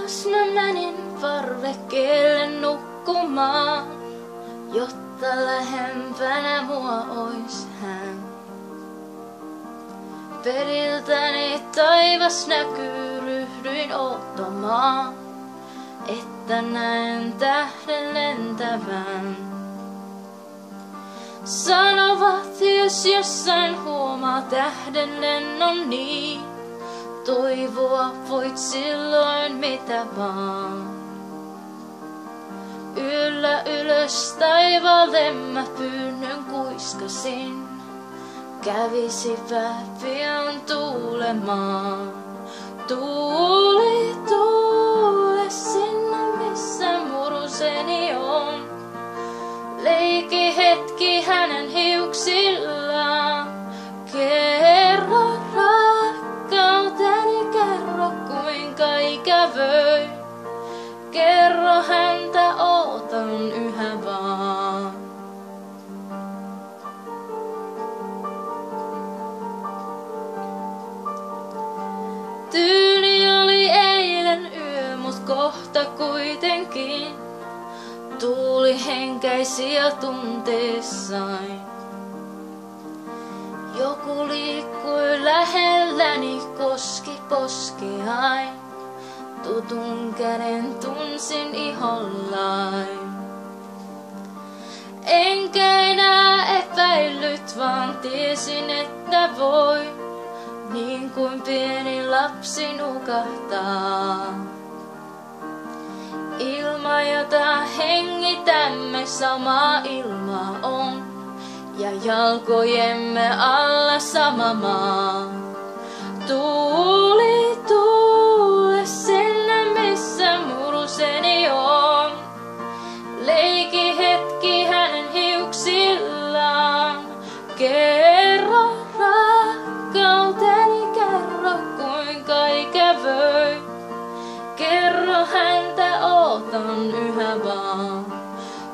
Taas mä menin parvekkeelle nukkumaan, jotta lähempänä mua ois hän. Periltäni taivas näkyy, ryhdyin odottamaan, että näen tähden lentävän. Sanovat, jos jossain huomaa tähden lennon niin, toivoa voit silloin mitä vaan. Yllä ylös taivaalle mä pyynnön kuiskasin, kävisipä pian tuulemaan. Tuuli, tuule sinne missä muruseni on. Leiki hetki hänen hiuksillaan. Kerro rakkauteni, kerro kuinka ikävöi. Kerro häntä ootan yhä vaan. Tyyli oli eilen yö, mut kohta kuitenkin tuuli henkäisi ja tunteessain. Joku liikkui lähelläni, koski poskeain. Tutun käden tunsin ihollain. Enkä enää epäillyt, vaan tiesin, että voi niin kuin pieni lapsi nukahtaa. Ilma, jota hengitämme, sama ilma on, ja jalkojemme alla sama maa. Tuuli, tuule sinne missä muruseni on. Leiki hetki hänen hiuksillaan. Kerro rakkauteni, kerro kuinka ikävöi. Kerro häntä ootan yhä vaan.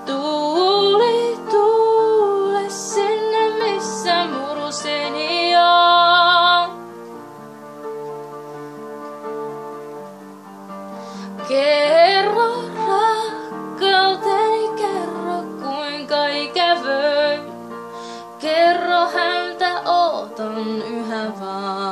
Tuuli, tuule sinne missä muruseni on. Kerro rakkauteni, kerro kuinka ikävöi. Kerro häntä ootan yhä vaan.